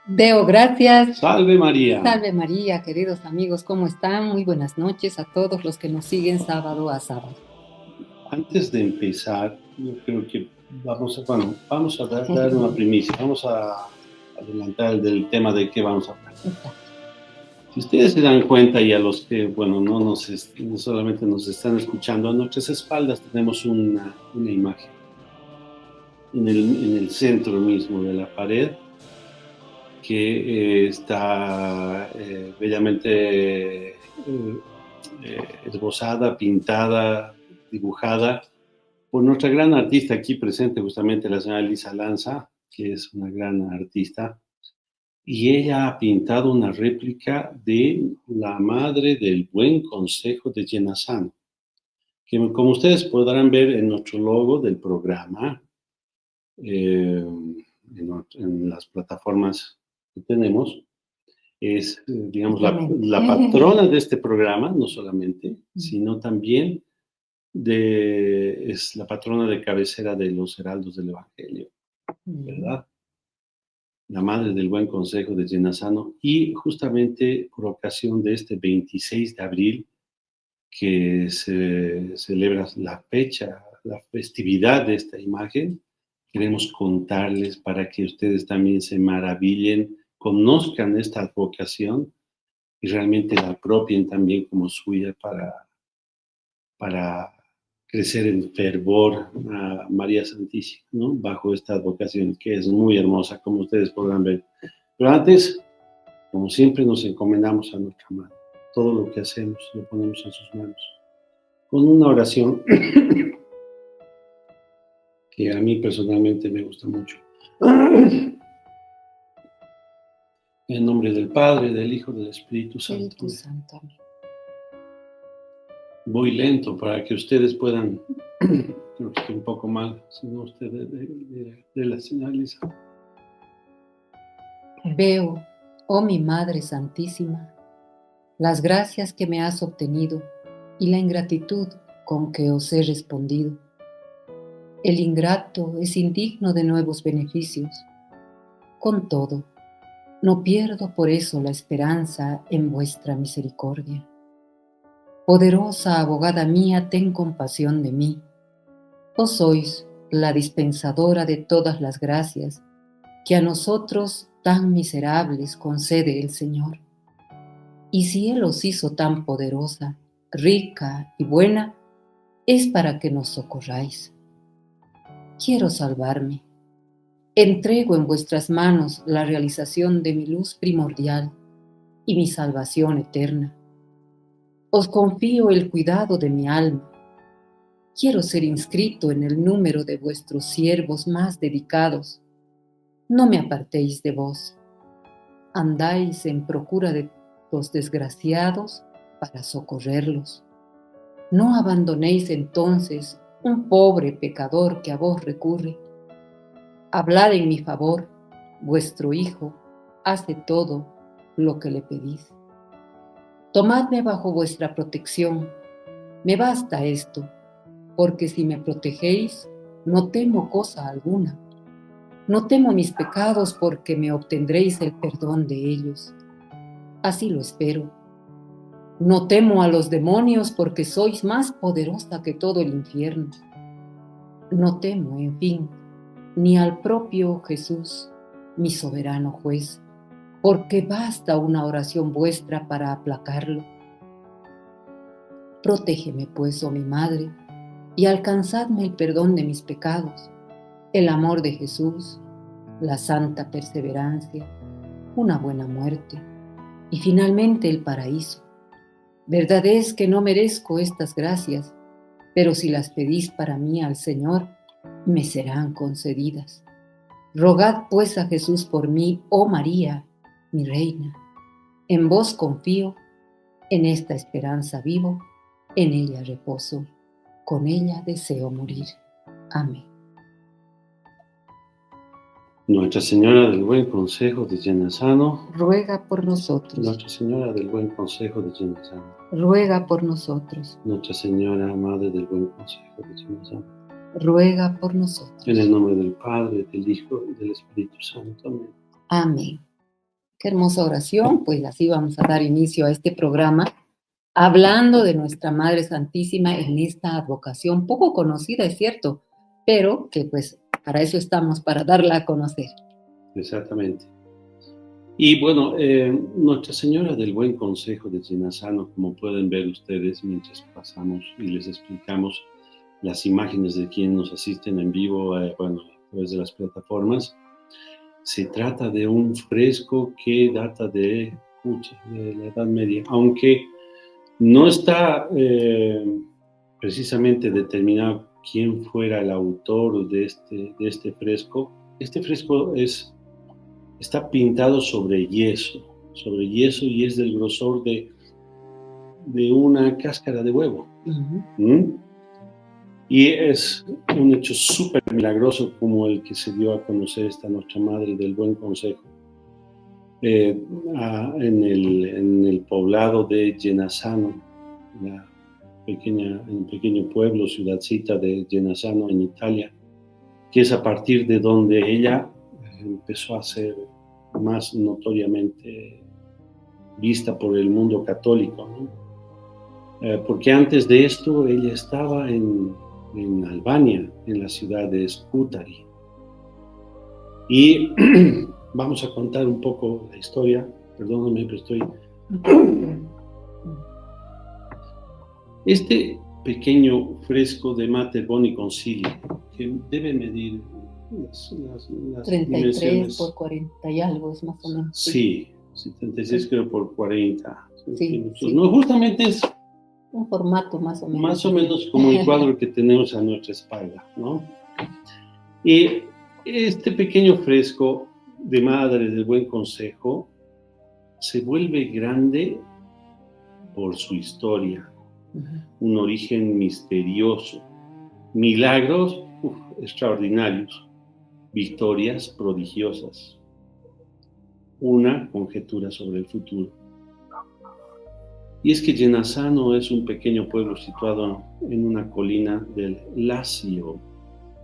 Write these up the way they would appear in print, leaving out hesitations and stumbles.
Deo gracias. Salve María. Salve María, queridos amigos, ¿cómo están? Muy buenas noches a todos los que nos siguen sábado a sábado. Antes de empezar, yo creo que vamos a dar una primicia, vamos a adelantar del tema de qué vamos a hablar. Si ustedes se dan cuenta y a los que, no solamente nos están escuchando, a nuestras espaldas tenemos una imagen. En el centro mismo de la pared, que está bellamente esbozada, pintada, dibujada por nuestra gran artista aquí presente, justamente la señora Lisa Lanza, que es una gran artista, y ella ha pintado una réplica de la Madre del Buen Consejo de Llenasano, que como ustedes podrán ver en nuestro logo del programa, en las plataformas que tenemos, es, digamos, la patrona de este programa, no solamente, sino también es la patrona de cabecera de los heraldos del Evangelio, ¿verdad? La Madre del Buen Consejo de Llenasano, y justamente por ocasión de este 26 de abril, que se celebra la fecha, la festividad de esta imagen, queremos contarles para que ustedes también se maravillen, conozcan esta advocación y realmente la apropien también como suya para crecer en fervor a María Santísima, ¿no? Bajo esta advocación que es muy hermosa, como ustedes podrán ver. Pero antes, como siempre, nos encomendamos a nuestra Madre. Todo lo que hacemos lo ponemos en sus manos. Con una oración que a mí personalmente me gusta mucho. En nombre del Padre, del Hijo, del Espíritu Santo. Voy lento para que ustedes puedan, creo que estoy un poco mal, si no ustedes de la señal Lisa. Veo, oh mi Madre Santísima, las gracias que me has obtenido y la ingratitud con que os he respondido. El ingrato es indigno de nuevos beneficios. Con todo, no pierdo por eso la esperanza en vuestra misericordia. Poderosa abogada mía, ten compasión de mí. Vos sois la dispensadora de todas las gracias que a nosotros tan miserables concede el Señor. Y si Él os hizo tan poderosa, rica y buena, es para que nos socorráis. Quiero salvarme. Entrego en vuestras manos la realización de mi luz primordial y mi salvación eterna. Os confío el cuidado de mi alma. Quiero ser inscrito en el número de vuestros siervos más dedicados. No me apartéis de vos. Andáis en procura de los desgraciados para socorrerlos. No abandonéis entonces un pobre pecador que a vos recurre. Hablad en mi favor, vuestro Hijo hace todo lo que le pedís. Tomadme bajo vuestra protección. Me basta esto, porque si me protegéis, no temo cosa alguna. No temo mis pecados porque me obtendréis el perdón de ellos. Así lo espero. No temo a los demonios porque sois más poderosa que todo el infierno. No temo, en fin, ni al propio Jesús, mi soberano juez, porque basta una oración vuestra para aplacarlo. Protégeme, pues, oh mi Madre, y alcanzadme el perdón de mis pecados, el amor de Jesús, la santa perseverancia, una buena muerte y finalmente el paraíso. Verdad es que no merezco estas gracias, pero si las pedís para mí al Señor, me serán concedidas. Rogad pues a Jesús por mí, oh María, mi reina. En vos confío, en esta esperanza vivo, en ella reposo, con ella deseo morir. Amén. Nuestra Señora del Buen Consejo de Llenasano, ruega por nosotros. Nuestra Señora del Buen Consejo de Llenasano, ruega por nosotros. Nuestra Señora Madre del Buen Consejo de Llenasano, ruega por nosotros. En el nombre del Padre, del Hijo y del Espíritu Santo. Amén. Amén. Qué hermosa oración, pues así vamos a dar inicio a este programa, hablando de nuestra Madre Santísima en esta advocación poco conocida, es cierto, pero que pues para eso estamos, para darla a conocer. Exactamente. Y bueno, Nuestra Señora del Buen Consejo de Llenasano, como pueden ver ustedes mientras pasamos y les explicamos las imágenes de quienes nos asisten en vivo, a través de las plataformas, se trata de un fresco que data de la Edad Media, aunque no está precisamente determinado quién fuera el autor de este fresco. Este fresco está pintado sobre yeso y es del grosor de una cáscara de huevo. Uh-huh. Y es un hecho súper milagroso como el que se dio a conocer esta Nuestra Madre del Buen Consejo. En el poblado de Llenasano, un pequeño pueblo, ciudadcita de Llenasano en Italia, que es a partir de donde ella empezó a ser más notoriamente vista por el mundo católico, ¿no? Porque antes de esto ella estaba en Albania, en la ciudad de Scutari. Y vamos a contar un poco la historia, perdóname, pero estoy... Este pequeño fresco de Mater Boni Concilia, que debe medir las 33 dimensiones. por 40 y algo, es más o menos. Sí, 76 creo por 40 centímetros. Sí. No, justamente es un formato más o menos. Más o menos como el cuadro que tenemos a nuestra espalda, ¿no? Y este pequeño fresco de Madre del Buen Consejo se vuelve grande por su historia, un origen misterioso, milagros extraordinarios, victorias prodigiosas, una conjetura sobre el futuro. Y es que Llenasano es un pequeño pueblo situado en una colina del Lacio,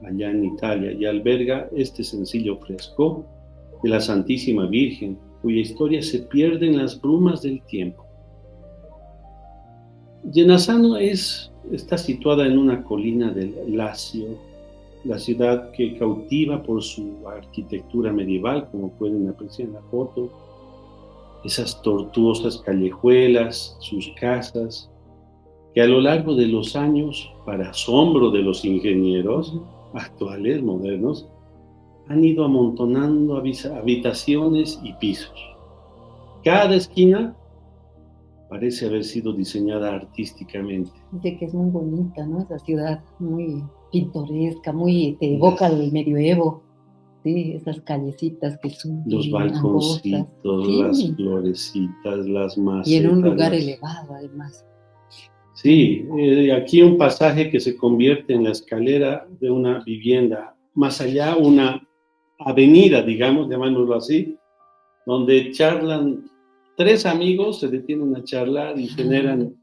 allá en Italia, y alberga este sencillo fresco de la Santísima Virgen, cuya historia se pierde en las brumas del tiempo. Llenasano está situada en una colina del Lacio, la ciudad que cautiva por su arquitectura medieval, como pueden apreciar en la foto, esas tortuosas callejuelas, sus casas, que a lo largo de los años, para asombro de los ingenieros actuales, modernos, han ido amontonando habitaciones y pisos. Cada esquina parece haber sido diseñada artísticamente. Dice que es muy bonita, ¿no? Esa ciudad muy pintoresca, te evoca al medioevo. Sí, esas callecitas que son los balconcitos, sí, las florecitas, las macetas. Y en un lugar elevado, además. Sí, aquí un pasaje que se convierte en la escalera de una vivienda. Más allá, una avenida, digamos, llamámoslo así, donde charlan 3 amigos, se detienen a charlar y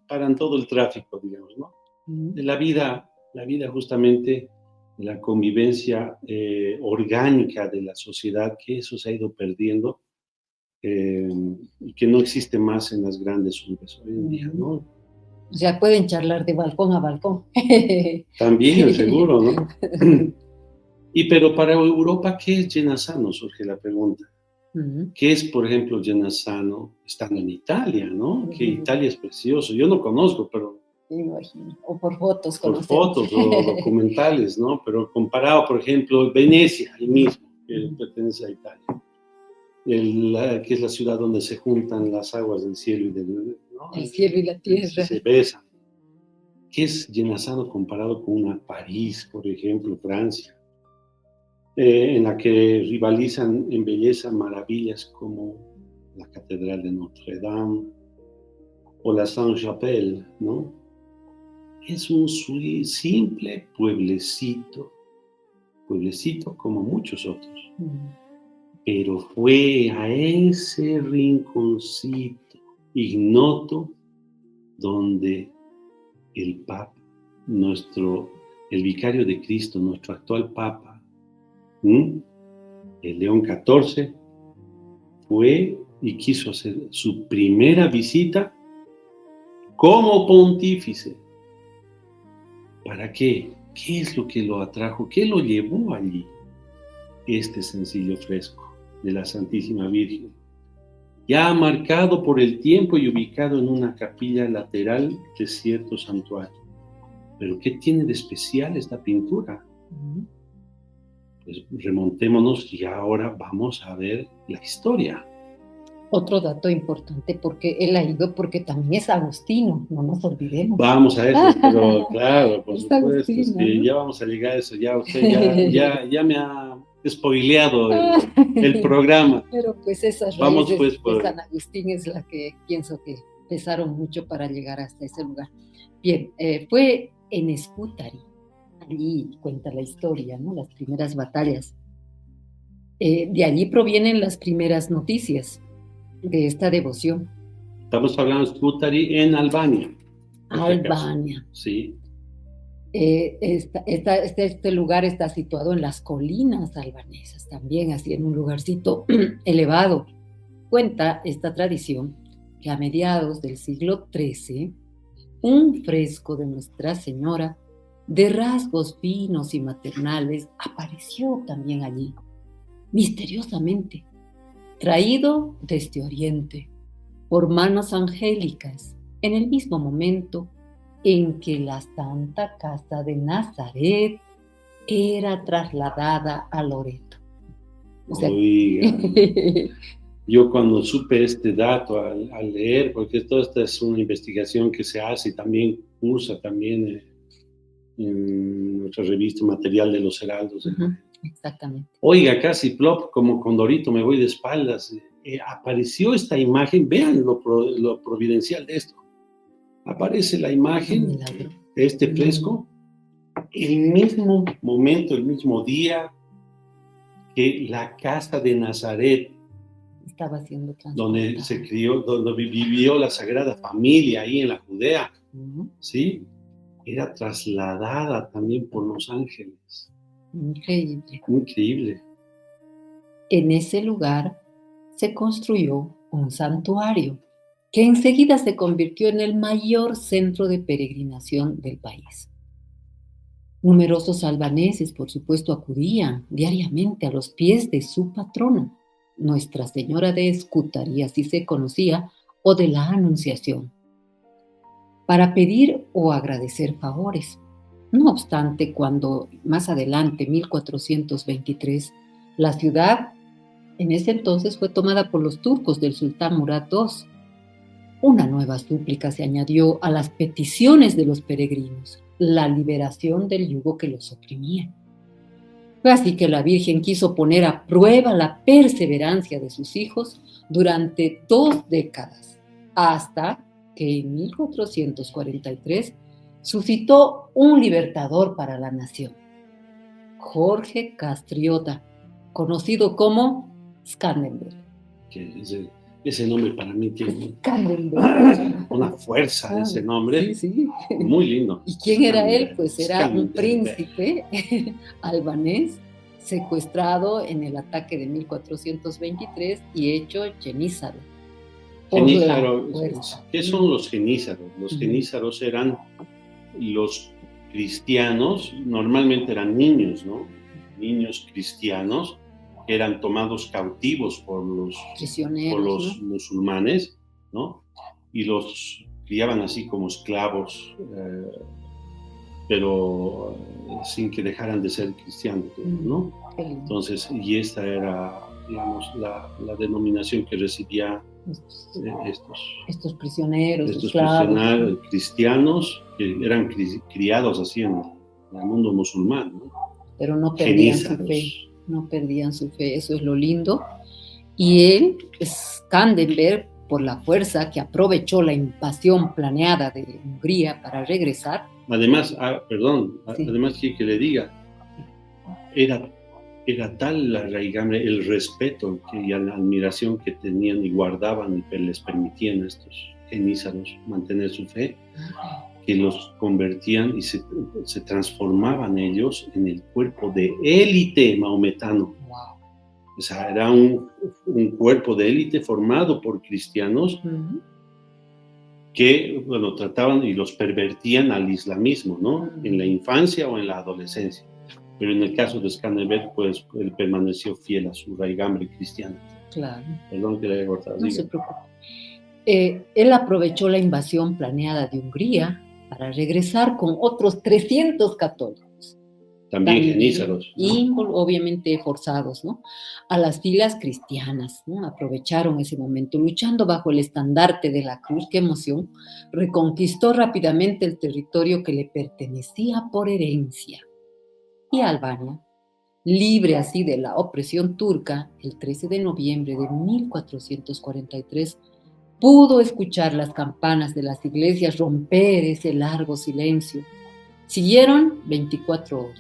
paran todo el tráfico, digamos, ¿no? De la vida justamente, de la convivencia orgánica de la sociedad, que eso se ha ido perdiendo y que no existe más en las grandes urbes hoy en día, ¿no? O sea, pueden charlar de balcón a balcón. También, sí. Seguro, ¿no? Pero para Europa, ¿qué es Llenasano? Surge la pregunta. ¿Qué es, por ejemplo, Llenasano estando en Italia, ¿no? Que Italia es precioso. Yo no conozco, pero... Me imagino. O por fotos. Por fotos o documentales, ¿no? Pero comparado, por ejemplo, Venecia, ahí mismo, que pertenece a Italia, que es la ciudad donde se juntan las aguas del cielo y ¿no? El cielo y la tierra. Se besan. ¿Qué es Llenasano comparado con una París, por ejemplo, Francia? En la que rivalizan en belleza maravillas como la Catedral de Notre Dame o la Sainte-Chapelle, ¿no? Es un simple pueblecito como muchos otros. Pero fue a ese rinconcito ignoto donde el Papa, el vicario de Cristo, nuestro actual Papa, el León XIV, fue y quiso hacer su primera visita como pontífice. ¿Para qué? ¿Qué es lo que lo atrajo? ¿Qué lo llevó allí? Este sencillo fresco de la Santísima Virgen, ya marcado por el tiempo y ubicado en una capilla lateral de cierto santuario. ¿Pero qué tiene de especial esta pintura? Pues remontémonos y ahora vamos a ver la historia. Otro dato importante, porque él ha ido porque también es agustino, no nos olvidemos. Vamos a eso, pero claro, por supuesto, agustino, sí, ¿no? ya vamos a llegar a eso, ya usted ya me ha spoileado el programa. Pero pues esas Vamos, raíces pues, de San Agustín es la que pienso que pesaron mucho para llegar hasta ese lugar. Bien, fue en Scutari, allí cuenta la historia, ¿no? Las primeras batallas. De allí provienen las primeras noticias de esta devoción. Estamos hablando de Scutari en Albania. Albania. Sí. Este lugar está situado en las colinas albanesas, también así en un lugarcito elevado. Cuenta esta tradición que a mediados del siglo XIII, un fresco de Nuestra Señora, de rasgos finos y maternales, apareció también allí, misteriosamente, traído desde Oriente, por manos angélicas, en el mismo momento en que la Santa Casa de Nazaret era trasladada a Loreto. O sea, oiga, yo cuando supe este dato al leer, porque toda esta es una investigación que se hace y también cursa también en nuestra revista Material de los Heraldos. Exactamente. Oiga, casi plop, como Condorito, me voy de espaldas. Apareció esta imagen, vean lo providencial de esto. Aparece la imagen de este fresco, el mismo momento, el mismo día que la casa de Nazaret, estaba siendo donde se crió, donde vivió la Sagrada Familia, ahí en la Judea, ¿sí? Era trasladada también por los ángeles. Increíble. Increíble. En ese lugar se construyó un santuario que enseguida se convirtió en el mayor centro de peregrinación del país. Numerosos albaneses, por supuesto, acudían diariamente a los pies de su patrona, Nuestra Señora de Scutari, así se conocía, o de la Anunciación, para pedir o agradecer favores. No obstante, cuando más adelante, 1423, la ciudad en ese entonces fue tomada por los turcos del sultán Murad II, una nueva súplica se añadió a las peticiones de los peregrinos, la liberación del yugo que los oprimía. Fue así que la Virgen quiso poner a prueba la perseverancia de sus hijos durante 2 décadas, hasta que en 1443 suscitó un libertador para la nación, Jorge Castriota, conocido como Skanderbeg. Ese nombre para mí tiene una fuerza, ese nombre. Sí. Muy lindo. ¿Y quién era él? Pues era un príncipe albanés secuestrado en el ataque de 1423 y hecho genízaro. ¿Qué son los genízaros? Los genízaros eran los cristianos, normalmente eran niños, ¿no? Niños cristianos que eran tomados cautivos por los musulmanes, ¿no? Y los criaban así como esclavos, pero sin que dejaran de ser cristianos, ¿no? Entonces, y esta era, digamos, la denominación que recibía estos prisioneros, estos prisioneros cristianos que eran criados así en el mundo musulmán, ¿no? Pero no perdían su fe. No perdían su fe, eso es lo lindo. Y él, Skanderbeg, por la fuerza que aprovechó la invasión planeada de Hungría para regresar. Además, además que le diga, era tal la raigambre, el respeto y la admiración que tenían y guardaban y les permitían a estos genízaros mantener su fe, que los convertían y se transformaban ellos en el cuerpo de élite maometano. Wow. O sea, era un cuerpo de élite formado por cristianos que, bueno, trataban y los pervertían al islamismo, ¿no? En la infancia o en la adolescencia. Pero en el caso de Skanderbeg, pues, él permaneció fiel a su raigambre cristiana. Claro. Perdón que le haya cortado. No se preocupe. Él aprovechó la invasión planeada de Hungría para regresar con otros 300 católicos. También genízaros, ¿no? Y obviamente forzados, ¿no? A las filas cristianas, ¿no? Aprovecharon ese momento, luchando bajo el estandarte de la cruz. ¡Qué emoción! Reconquistó rápidamente el territorio que le pertenecía por herencia. Y Albania, libre así de la opresión turca, el 13 de noviembre de 1443, pudo escuchar las campanas de las iglesias romper ese largo silencio. Siguieron 24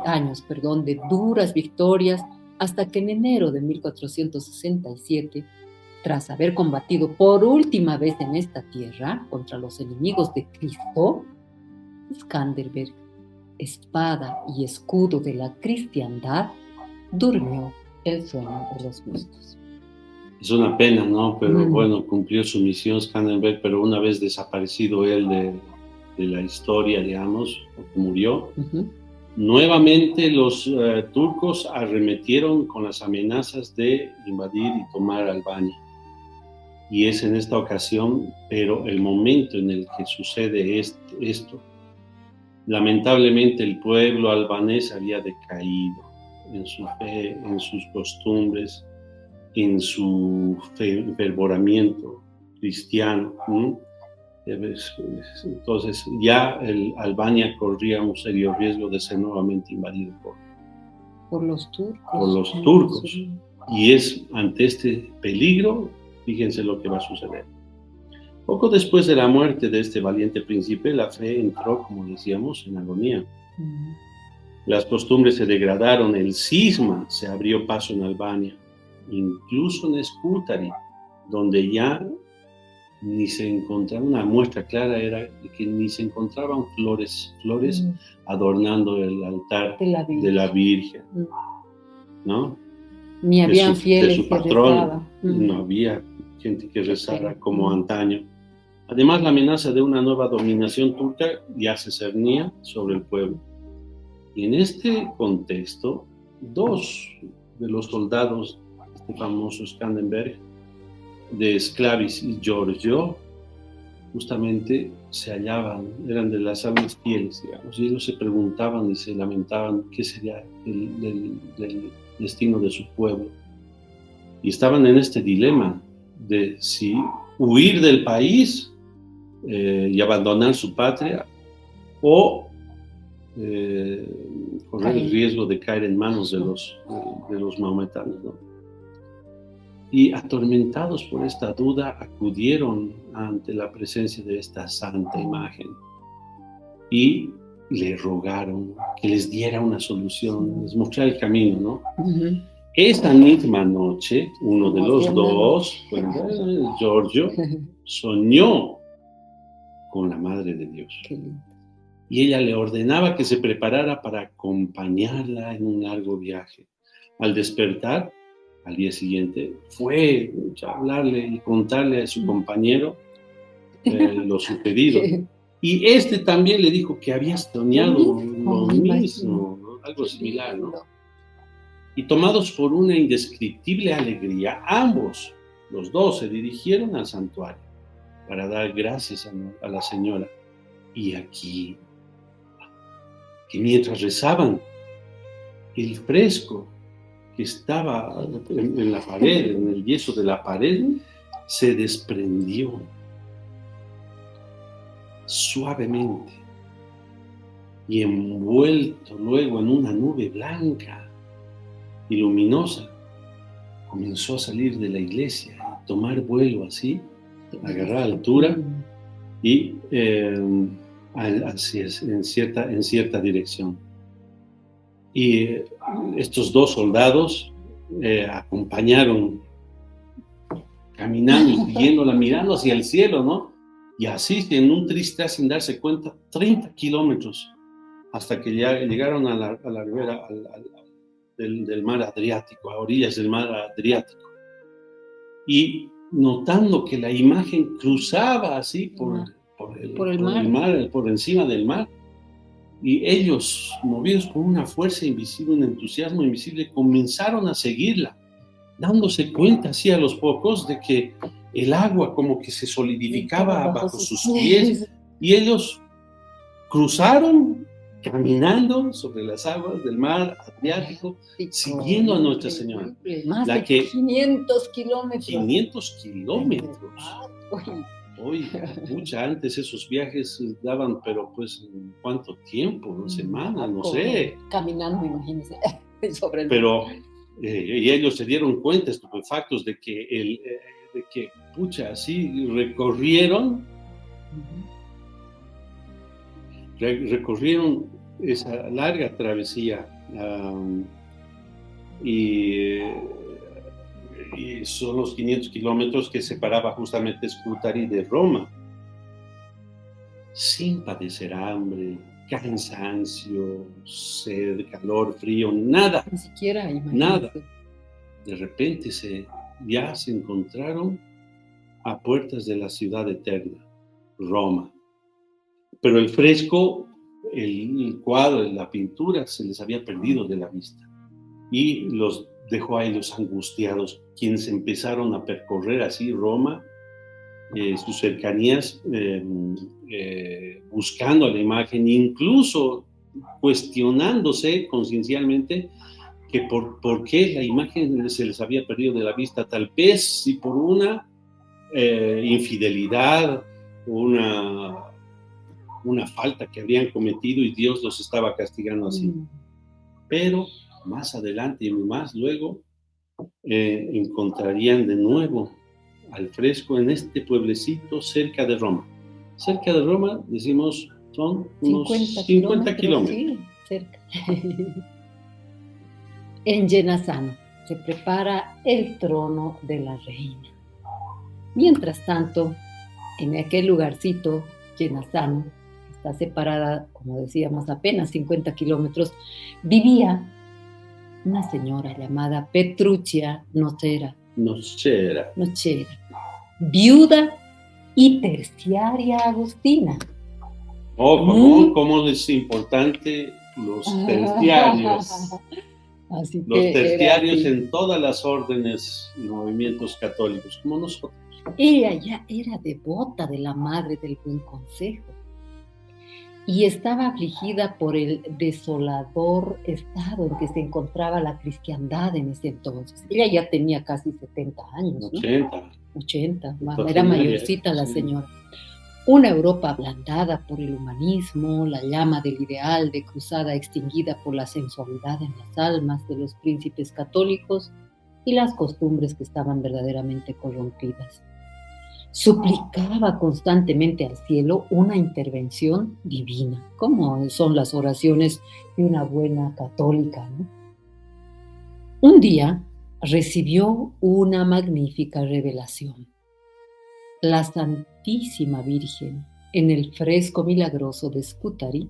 años de duras victorias hasta que en enero de 1467, tras haber combatido por última vez en esta tierra contra los enemigos de Cristo, Skanderbeg, espada y escudo de la cristiandad, durmió el sueño de los justos. Es una pena, ¿no? Pero bueno, cumplió su misión Skanderbeg, pero una vez desaparecido él de la historia, digamos, porque murió, nuevamente los turcos arremetieron con las amenazas de invadir y tomar Albania. Y es en esta ocasión, pero el momento en el que sucede esto, lamentablemente el pueblo albanés había decaído en su fe, en sus costumbres, en su fervoramiento cristiano. Entonces ya Albania corría un serio riesgo de ser nuevamente invadido por los turcos. Por los turcos. Y es ante este peligro, fíjense lo que va a suceder. Poco después de la muerte de este valiente príncipe, la fe entró, como decíamos, en agonía. Las costumbres se degradaron, el cisma se abrió paso en Albania, incluso en Skutari, donde ya ni se encontraba, una muestra clara era de que ni se encontraban flores adornando el altar de la Virgen, ¿no? Ni habían fieles de su patrón, no había gente que rezara como antaño. Además, la amenaza de una nueva dominación turca ya se cernía sobre el pueblo. Y en este contexto, dos de los soldados, este famoso Skanderbeg, de Sclavis y Giorgio, justamente se hallaban, eran de las almas fieles, digamos, y ellos se preguntaban y se lamentaban qué sería el destino de su pueblo. Y estaban en este dilema de si huir del país y abandonar su patria o correr el riesgo de caer en manos de los maometanos, ¿no? Y atormentados por esta duda, acudieron ante la presencia de esta santa imagen y le rogaron que les diera una solución, les mostrara el camino, ¿no? Esa misma noche, uno de los dos, Giorgio, soñó con la Madre de Dios. Y ella le ordenaba que se preparara para acompañarla en un largo viaje. Al despertar, al día siguiente, fue a hablarle y contarle a su compañero lo sucedido. Y este también le dijo que había soñado lo mismo, ¿no? Algo similar, ¿no? Y tomados por una indescriptible alegría, ambos, los dos, se dirigieron al santuario para dar gracias a la señora. Y aquí, que mientras rezaban, el fresco que estaba en la pared, en el yeso de la pared, se desprendió suavemente y envuelto luego en una nube blanca y luminosa, comenzó a salir de la iglesia, a tomar vuelo así, a agarrar altura y en cierta dirección. Y estos dos soldados acompañaron, caminando y siguiéndola, mirando hacia el cielo, ¿no? Y así, en un triste, sin darse cuenta, 30 kilómetros, hasta que ya llegaron a la ribera del mar Adriático, a orillas del mar Adriático. Y notando que la imagen cruzaba así por el mar, por encima del mar, y ellos, movidos por una fuerza invisible, un entusiasmo invisible, comenzaron a seguirla, dándose cuenta así a los pocos de que el agua como que se solidificaba bajo sus pies, y ellos cruzaron caminando sobre las aguas del mar Adriático, siguiendo a Nuestra Señora. Más de 500 kilómetros. 500 kilómetros. Hoy, mucha antes esos viajes daban, pero pues, ¿cuánto tiempo? ¿Una semana? No sé. Caminando, imagínense. Sobre el pero, y ellos se dieron cuenta, estupefactos, de que, pucha, así recorrieron esa larga travesía, y son los 500 kilómetros que separaba justamente Scutari de Roma, sin padecer hambre, cansancio, sed, calor, frío, nada. Ni siquiera, imagínate. Nada. De repente ya se encontraron a puertas de la ciudad eterna, Roma. Pero el fresco, el cuadro, la pintura se les había perdido de la vista y los dejó a ellos angustiados, quienes empezaron a percorrer así Roma, sus cercanías, buscando la imagen, incluso cuestionándose conciencialmente que por qué la imagen se les había perdido de la vista, tal vez si por una infidelidad, una falta que habrían cometido y Dios los estaba castigando así. Pero más adelante y más luego encontrarían de nuevo al fresco en este pueblecito cerca de Roma. Cerca de Roma, decimos, son unos 50 kilómetros. Sí, cerca. En Jenazano se prepara el trono de la reina. Mientras tanto, en aquel lugarcito, Jenazano, está separada, como decíamos, apenas 50 kilómetros, vivía una señora llamada Petruccia Nocera, viuda y terciaria agustina. ¿Cómo es importante los terciarios? Así los terciarios en todas las órdenes y movimientos católicos, como nosotros. Ella ya era devota de la Madre del Buen Consejo y estaba afligida por el desolador estado en que se encontraba la cristiandad en ese entonces. Ella ya tenía casi 70 años, ¿no? 80, era mayorcita la señora. Una Europa ablandada por el humanismo, la llama del ideal de cruzada extinguida por la sensualidad en las almas de los príncipes católicos y las costumbres que estaban verdaderamente corrompidas. Suplicaba constantemente al cielo una intervención divina, como son las oraciones de una buena católica, ¿no? Un día recibió una magnífica revelación. La Santísima Virgen, en el fresco milagroso de Scutari,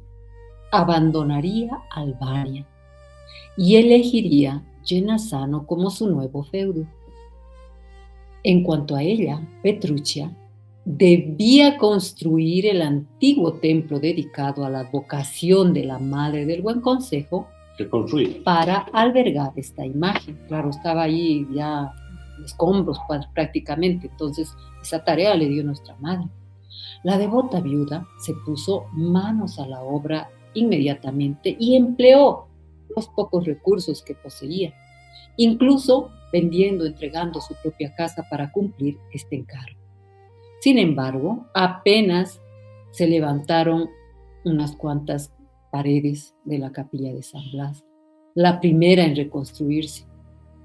abandonaría Albania y elegiría Jenazano como su nuevo feudo. En cuanto a ella, Petruccia debía construir el antiguo templo dedicado a la advocación de la Madre del Buen Consejo para albergar esta imagen. Claro, estaba ahí ya escombros prácticamente, entonces esa tarea le dio nuestra madre. La devota viuda se puso manos a la obra inmediatamente y empleó los pocos recursos que poseía, incluso vendiendo, entregando su propia casa para cumplir este encargo. Sin embargo, apenas se levantaron unas cuantas paredes de la capilla de San Blas, la primera en reconstruirse.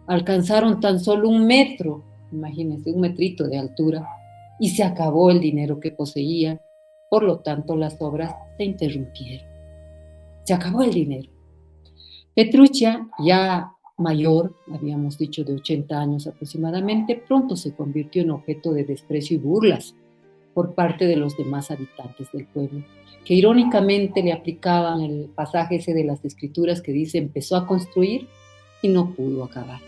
Alcanzaron tan solo 1 metro, imagínense, 1 metrito de altura, y se acabó el dinero que poseía, por lo tanto las obras se interrumpieron. Se acabó el dinero. Petruccia, ya mayor, habíamos dicho de 80 años aproximadamente, pronto se convirtió en objeto de desprecio y burlas por parte de los demás habitantes del pueblo, que irónicamente le aplicaban el pasaje ese de las Escrituras que dice: empezó a construir y no pudo acabar.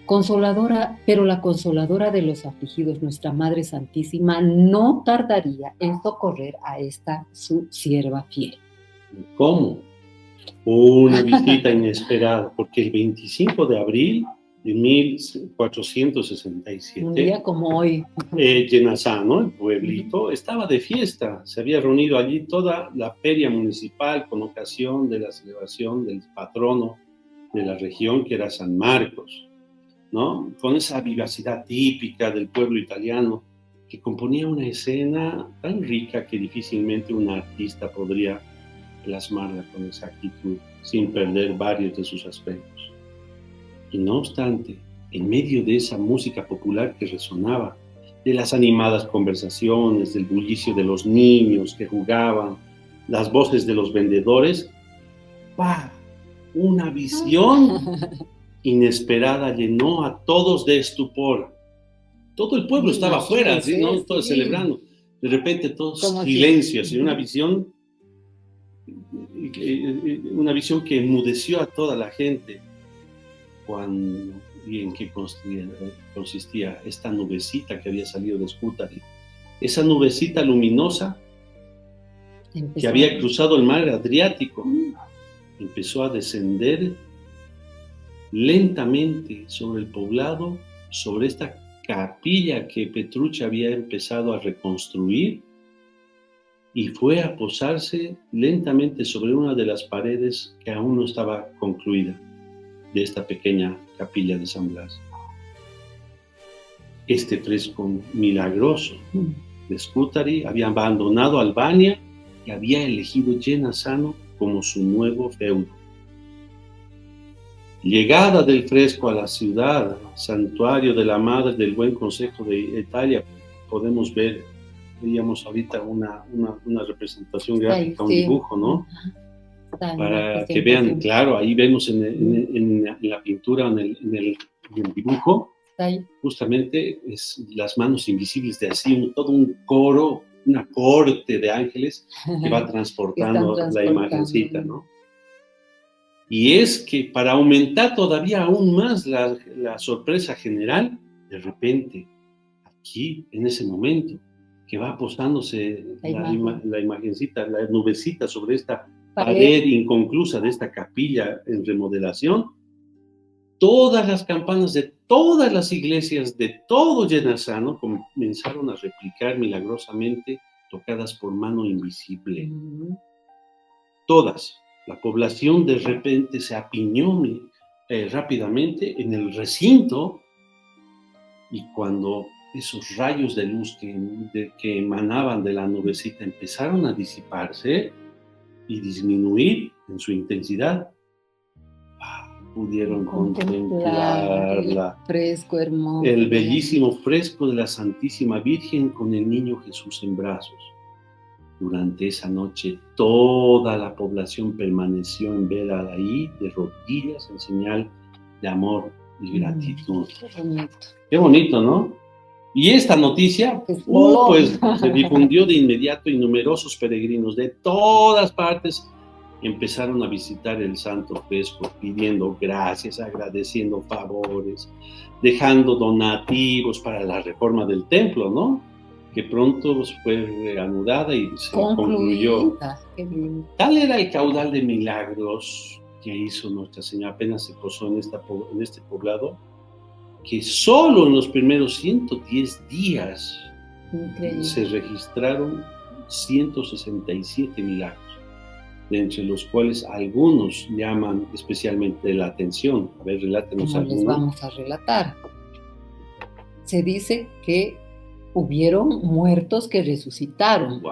Consoladora, pero la consoladora de los afligidos, nuestra Madre Santísima, no tardaría en socorrer a esta su sierva fiel. ¿Cómo? Una visita inesperada, porque el 25 de abril de 1467, un día como hoy, Llenazano, el pueblito, estaba de fiesta. Se había reunido allí toda la feria municipal con ocasión de la celebración del patrono de la región, que era San Marcos, ¿no? Con esa vivacidad típica del pueblo italiano, que componía una escena tan rica que difícilmente un artista podría plasmarla con exactitud, sin perder varios de sus aspectos. Y no obstante, en medio de esa música popular que resonaba, de las animadas conversaciones, del bullicio de los niños que jugaban, las voces de los vendedores, ¡pah! Una visión inesperada llenó a todos de estupor. Todo el pueblo estaba afuera, ¿sí? ¿No? Todos celebrando. De repente todos silencios y una visión que enmudeció a toda la gente. ¿Y en qué consistía esta nubecita que había salido de Scutari? Esa nubecita luminosa que había cruzado el mar Adriático empezó a descender lentamente sobre el poblado, sobre esta capilla que Petrucci había empezado a reconstruir, y fue a posarse lentamente sobre una de las paredes que aún no estaba concluida de esta pequeña capilla de San Blas. Este fresco milagroso de Scutari había abandonado Albania y había elegido Llenazano como su nuevo feudo. Llegada del fresco a la ciudad, santuario de la Madre del Buen Consejo de Italia, veíamos ahorita una representación gráfica, un dibujo, ¿no? Para que vean, claro, ahí vemos en la pintura, en el dibujo, justamente las manos invisibles de así, todo un coro, una corte de ángeles que va transportando la imagencita, ¿no? Y es que para aumentar todavía aún más la sorpresa general, de repente, aquí, en ese momento, que va posándose la imagencita, la nubecita sobre esta pared inconclusa de esta capilla en remodelación, todas las campanas de todas las iglesias de todo Llenazano comenzaron a replicar milagrosamente, tocadas por mano invisible. Todas. La población de repente se apiñó rápidamente en el recinto, y cuando esos rayos de luz que emanaban de la nubecita empezaron a disiparse y disminuir en su intensidad, pudieron contemplar fresco hermoso, el bellísimo fresco de la Santísima Virgen con el niño Jesús en brazos. Durante esa noche toda la población permaneció en vela ahí, de rodillas, en señal de amor y gratitud. Qué bonito. Qué bonito, ¿no? Y esta noticia, pues se difundió de inmediato, y numerosos peregrinos de todas partes empezaron a visitar el santo fresco, pidiendo gracias, agradeciendo favores, dejando donativos para la reforma del templo, ¿no? Que pronto fue reanudada y se concluyó. Tal era el caudal de milagros que hizo Nuestra Señora apenas se posó en este poblado, que solo en los primeros 110 días se registraron 167 milagros, de entre los cuales algunos llaman especialmente la atención. A ver, relátenos algunos. Les vamos a relatar. Se dice que hubieron muertos que resucitaron,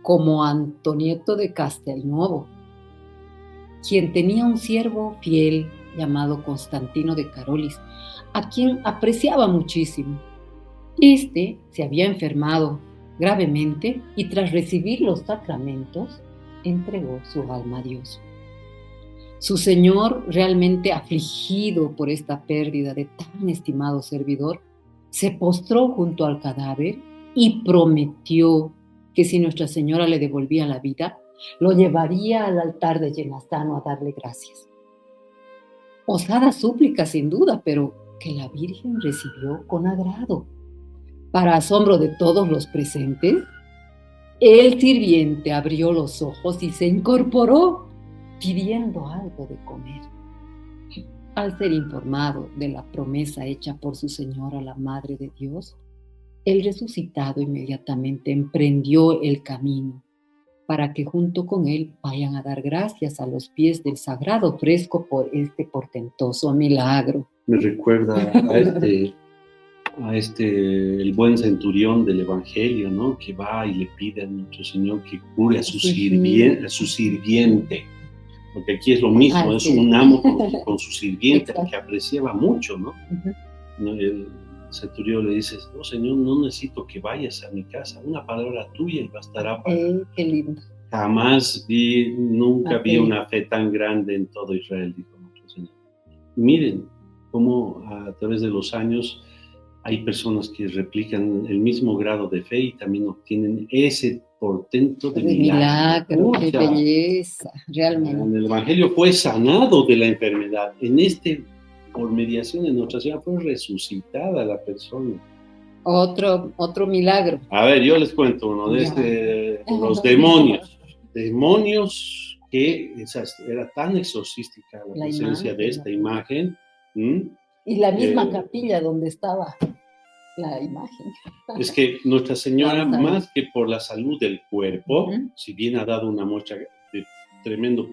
como Antonieto de Castelnuovo, quien tenía un siervo fiel llamado Constantino de Carolis, a quien apreciaba muchísimo. Este se había enfermado gravemente y tras recibir los sacramentos, entregó su alma a Dios. Su señor, realmente afligido por esta pérdida de tan estimado servidor, se postró junto al cadáver y prometió que si Nuestra Señora le devolvía la vida, lo llevaría al altar de Llenazano a darle gracias. Osada súplica sin duda, pero que la Virgen recibió con agrado. Para asombro de todos los presentes, el sirviente abrió los ojos y se incorporó pidiendo algo de comer. Al ser informado de la promesa hecha por su señora, la Madre de Dios, el resucitado inmediatamente emprendió el camino para que junto con él vayan a dar gracias a los pies del sagrado fresco por este portentoso milagro. Me recuerda el buen centurión del Evangelio, ¿no? Que va y le pide a nuestro Señor que cure a su sirviente. Porque aquí es lo mismo, es un amo con su sirviente, que apreciaba mucho, ¿no? El centurión le dice, no, Señor, no necesito que vayas a mi casa, una palabra tuya y bastará para... qué lindo. Jamás nunca vi una fe tan grande en todo Israel, dijo nuestro Señor. Miren cómo a través de los años hay personas que replican el mismo grado de fe y también obtienen ese portento de milagro. ¡Qué belleza! Realmente. En el Evangelio fue sanado de la enfermedad. Por mediación de Nuestra Señora, fue resucitada la persona. Otro milagro. A ver, yo les cuento uno de los demonios. Demonios que era tan exorcística la presencia de esta imagen. Y la misma capilla donde estaba la imagen. Es que Nuestra Señora, más que por la salud del cuerpo, si bien ha dado una muestra de tremendo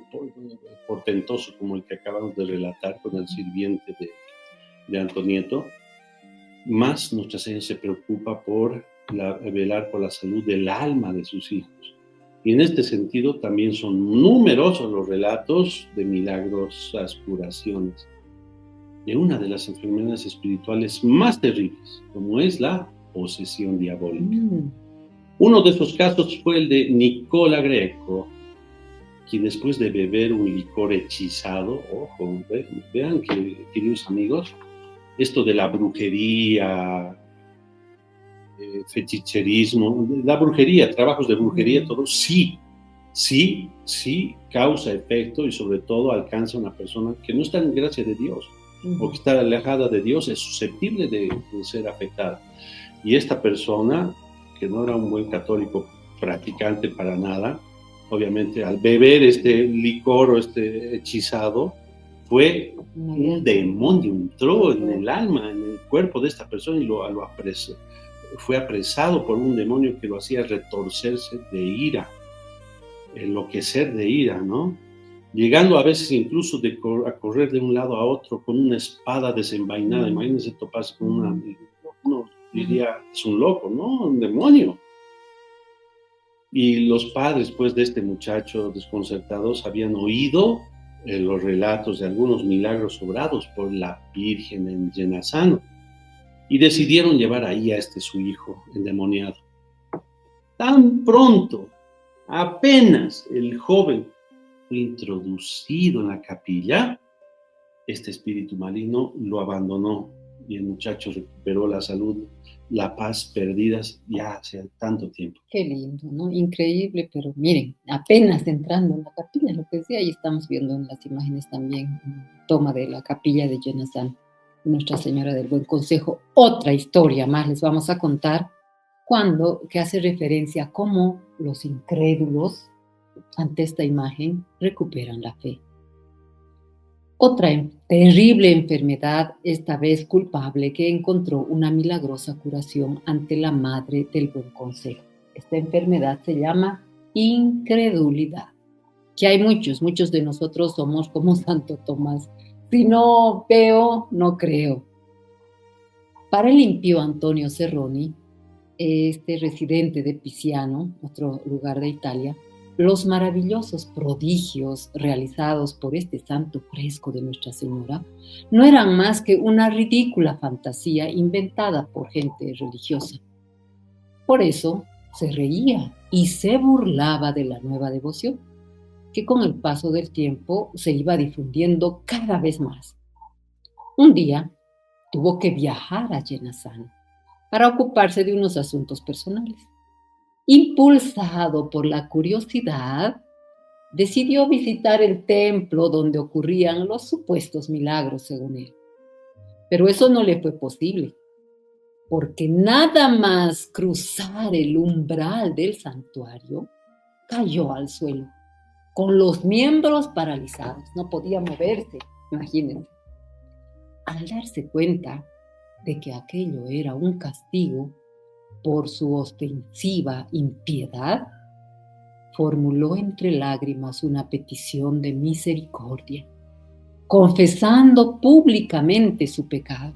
portentoso como el que acabamos de relatar con el sirviente de Antonieto, más Nuestra Señora se preocupa por velar por la salud del alma de sus hijos. Y en este sentido también son numerosos los relatos de milagrosas curaciones de una de las enfermedades espirituales más terribles, como es la posesión diabólica. Uno de esos casos fue el de Nicola Greco, quien después de beber un licor hechizado, ojo, vean que, queridos amigos, esto de la brujería, feticherismo, la brujería, trabajos de brujería, todo, sí causa efecto y sobre todo alcanza a una persona que no está en gracia de Dios o que está alejada de Dios, es susceptible de ser afectada. Y esta persona, que no era un buen católico practicante para nada, obviamente al beber este licor o este hechizado, fue un demonio, entró en el alma, en el cuerpo de esta persona y lo apresó. Fue apresado por un demonio que lo hacía retorcerse de ira, enloquecer de ira, ¿no? Llegando a veces incluso a correr de un lado a otro con una espada desenvainada. Imagínense toparse con uno diría, es un loco, ¿no? Un demonio. Y los padres, pues, de este muchacho desconcertados habían oído los relatos de algunos milagros obrados por la Virgen en Llenasano y decidieron llevar ahí a su hijo endemoniado. Tan pronto, apenas el joven fue introducido en la capilla, este espíritu maligno lo abandonó y el muchacho recuperó la salud, la paz perdidas ya hace tanto tiempo. Qué lindo, ¿no? Increíble, pero miren, apenas entrando en la capilla, lo que decía, ahí estamos viendo en las imágenes también, toma de la capilla de Llenasano, Nuestra Señora del Buen Consejo. Otra historia más les vamos a contar que hace referencia a cómo los incrédulos ante esta imagen recuperan la fe. Otra terrible enfermedad, esta vez culpable, que encontró una milagrosa curación ante la Madre del Buen Consejo. Esta enfermedad se llama incredulidad, que hay muchos de nosotros somos como Santo Tomás. Si no veo, no creo. Para el impío Antonio Cerroni, residente de Pisiano, otro lugar de Italia, los maravillosos prodigios realizados por este santo fresco de Nuestra Señora no eran más que una ridícula fantasía inventada por gente religiosa. Por eso se reía y se burlaba de la nueva devoción, que con el paso del tiempo se iba difundiendo cada vez más. Un día tuvo que viajar a Llenasano para ocuparse de unos asuntos personales. Impulsado por la curiosidad, decidió visitar el templo donde ocurrían los supuestos milagros, según él. Pero eso no le fue posible, porque nada más cruzar el umbral del santuario, cayó al suelo, con los miembros paralizados, no podía moverse, imagínense. Al darse cuenta de que aquello era un castigo por su ostensiva impiedad, formuló entre lágrimas una petición de misericordia, confesando públicamente su pecado.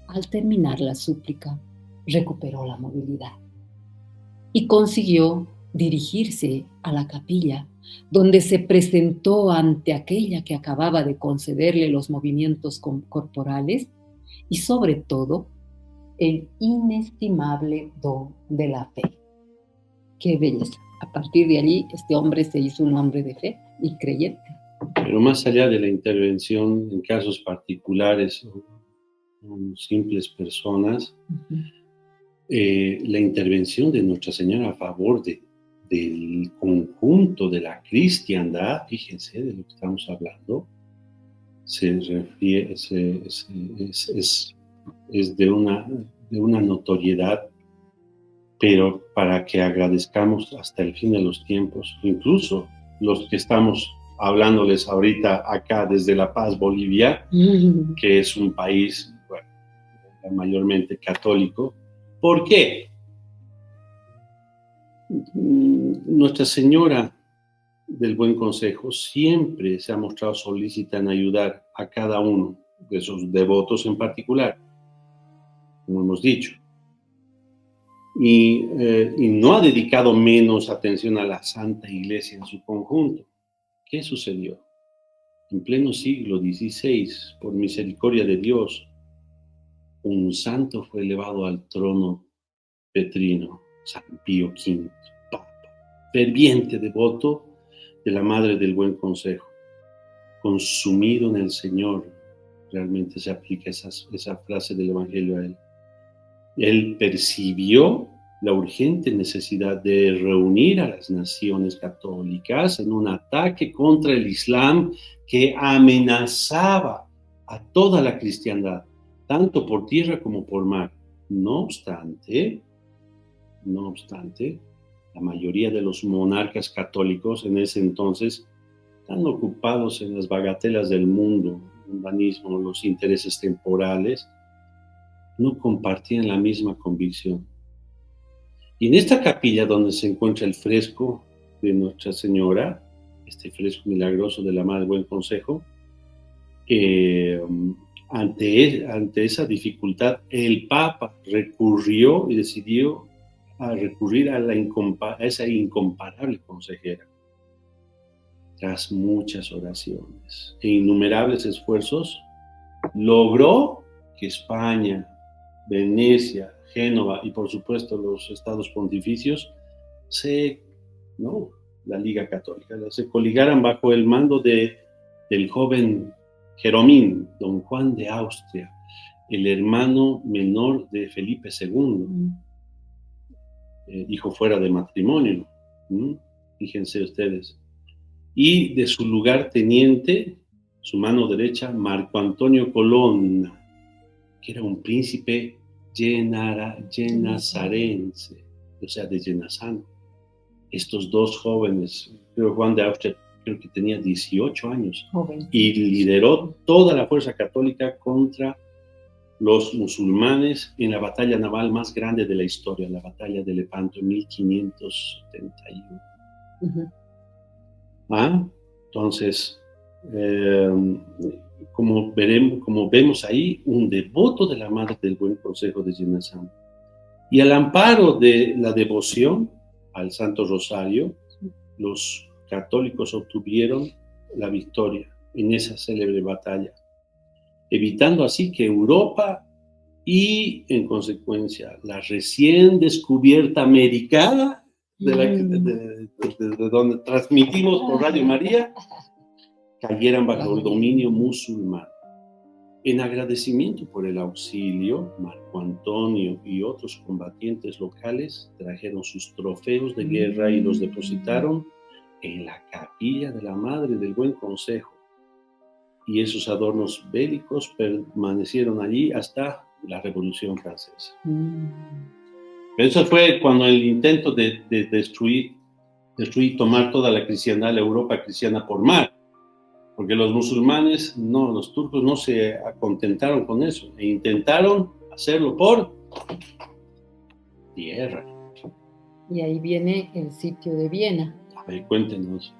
Al terminar la súplica, recuperó la movilidad y consiguió dirigirse a la capilla, donde se presentó ante aquella que acababa de concederle los movimientos corporales y, sobre todo, el inestimable don de la fe. ¡Qué belleza! A partir de allí, este hombre se hizo un hombre de fe y creyente. Pero más allá de la intervención en casos particulares o simples personas, la intervención de Nuestra Señora a favor del conjunto de la cristiandad, fíjense de lo que estamos hablando, es de una notoriedad, pero para que agradezcamos hasta el fin de los tiempos, incluso los que estamos hablándoles ahorita acá desde La Paz, Bolivia, que es un país, bueno, mayormente católico. ¿Por qué? Nuestra Señora del Buen Consejo siempre se ha mostrado solícita en ayudar a cada uno de sus devotos en particular, como hemos dicho. Y no ha dedicado menos atención a la Santa Iglesia en su conjunto. ¿Qué sucedió? En pleno siglo XVI, por misericordia de Dios, un santo fue elevado al trono petrino, San Pío V, Papa, ferviente devoto de la Madre del Buen Consejo, consumido en el Señor. Realmente se aplica esa frase del Evangelio a él. Él percibió la urgente necesidad de reunir a las naciones católicas en un ataque contra el Islam que amenazaba a toda la cristiandad, tanto por tierra como por mar. No obstante, la mayoría de los monarcas católicos en ese entonces, tan ocupados en las bagatelas del mundo, el mundanismo, los intereses temporales, no compartían la misma convicción. Y en esta capilla donde se encuentra el fresco de Nuestra Señora, este fresco milagroso de la Madre del Buen Consejo, ante esa dificultad, el Papa recurrió y decidió recurrir a esa incomparable consejera. Tras muchas oraciones e innumerables esfuerzos, logró que España, Venecia, Génova y por supuesto los estados pontificios, la Liga Católica, se coligaran bajo el mando del joven Jeromín, don Juan de Austria, el hermano menor de Felipe II, hijo fuera de matrimonio, fíjense ustedes, y de su lugarteniente, su mano derecha, Marco Antonio Colonna, que era un príncipe yenazarense, o sea, de Llenazano. Estos dos jóvenes, creo Juan de Austria, creo que tenía 18 años, y lideró toda la fuerza católica contra los musulmanes en la batalla naval más grande de la historia, la batalla de Lepanto en 1571. Entonces, como vemos ahí, un devoto de la Madre del Buen Consejo de Llenazano. Y al amparo de la devoción al Santo Rosario, los católicos obtuvieron la victoria en esa célebre batalla, evitando así que Europa y, en consecuencia, la recién descubierta América, de donde transmitimos por Radio María, cayeran bajo el dominio musulmán. En agradecimiento por el auxilio, Marco Antonio y otros combatientes locales trajeron sus trofeos de guerra y los depositaron en la capilla de la Madre del Buen Consejo. Y esos adornos bélicos permanecieron allí hasta la Revolución Francesa. Pero eso fue cuando el intento de destruir, tomar toda la cristiandad, la Europa cristiana por mar. Porque los musulmanes, no, los turcos no se contentaron con eso. E intentaron hacerlo por tierra. Y ahí viene el sitio de Viena. A ver, cuéntenos.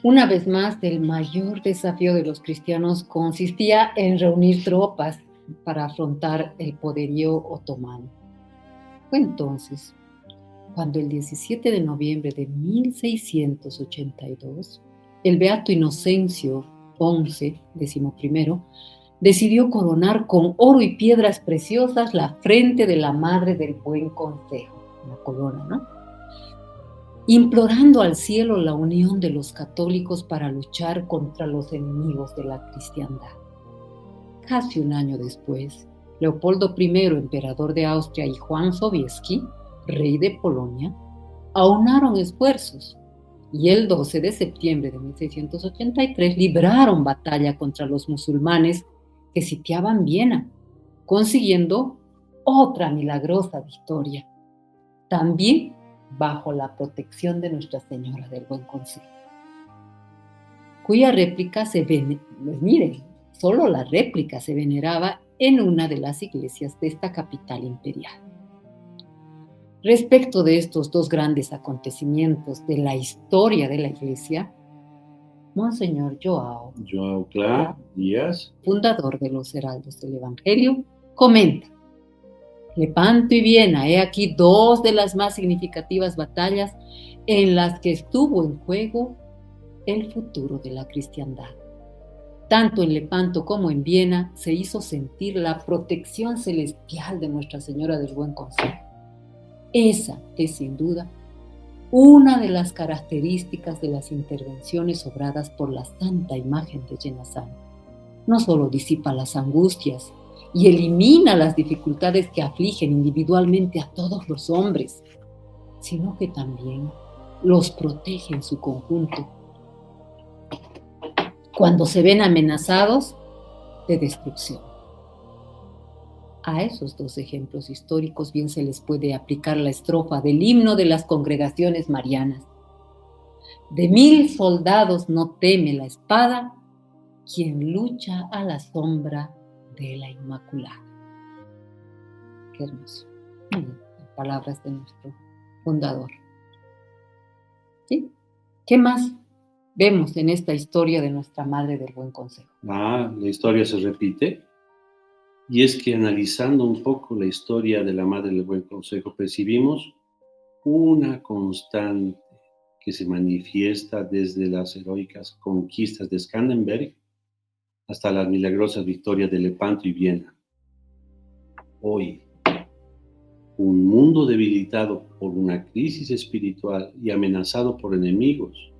Una vez más, el mayor desafío de los cristianos consistía en reunir tropas para afrontar el poderío otomano. Fue entonces cuando el 17 de noviembre de 1682, el beato Inocencio XI, decidió coronar con oro y piedras preciosas la frente de la Madre del Buen Consejo, la corona, ¿no? Implorando al cielo la unión de los católicos para luchar contra los enemigos de la cristiandad. Casi un año después, Leopoldo I, emperador de Austria, y Juan Sobieski, rey de Polonia, aunaron esfuerzos y el 12 de septiembre de 1683 libraron batalla contra los musulmanes que sitiaban Viena, consiguiendo otra milagrosa victoria, también bajo la protección de Nuestra Señora del Buen Consejo, cuya réplica solo la réplica se veneraba en una de las iglesias de esta capital imperial. Respecto de estos dos grandes acontecimientos de la historia de la Iglesia, Monseñor Joao Clark Díaz, fundador de los Heraldos del Evangelio, comenta: Lepanto y Viena, he aquí dos de las más significativas batallas en las que estuvo en juego el futuro de la cristiandad. Tanto en Lepanto como en Viena se hizo sentir la protección celestial de Nuestra Señora del Buen Consejo. Esa es, sin duda, una de las características de las intervenciones obradas por la Santa Imagen de Jenazán. No solo disipa las angustias y elimina las dificultades que afligen individualmente a todos los hombres, sino que también los protege en su conjunto cuando se ven amenazados de destrucción. A esos dos ejemplos históricos bien se les puede aplicar la estrofa del himno de las congregaciones marianas: de 1000 soldados no teme la espada quien lucha a la sombra de la Inmaculada. Qué hermoso. Palabras de nuestro fundador. ¿Sí? ¿Qué más vemos en esta historia de nuestra Madre del Buen Consejo? La historia se repite. Y es que analizando un poco la historia de la Madre del Buen Consejo, percibimos una constante que se manifiesta desde las heroicas conquistas de Skanderbeg hasta las milagrosas victorias de Lepanto y Viena. Hoy, un mundo debilitado por una crisis espiritual y amenazado por enemigos,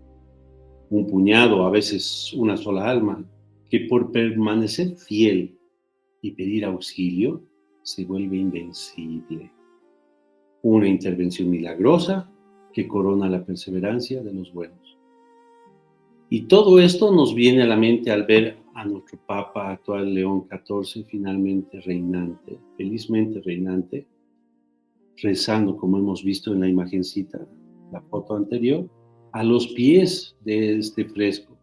un puñado, a veces una sola alma, que por permanecer fiel y pedir auxilio, se vuelve invencible. Una intervención milagrosa que corona la perseverancia de los buenos. Y todo esto nos viene a la mente al ver a nuestro Papa actual, León XIV, finalmente reinante, felizmente reinante, rezando, como hemos visto en la imagencita, la foto anterior, a los pies de este fresco,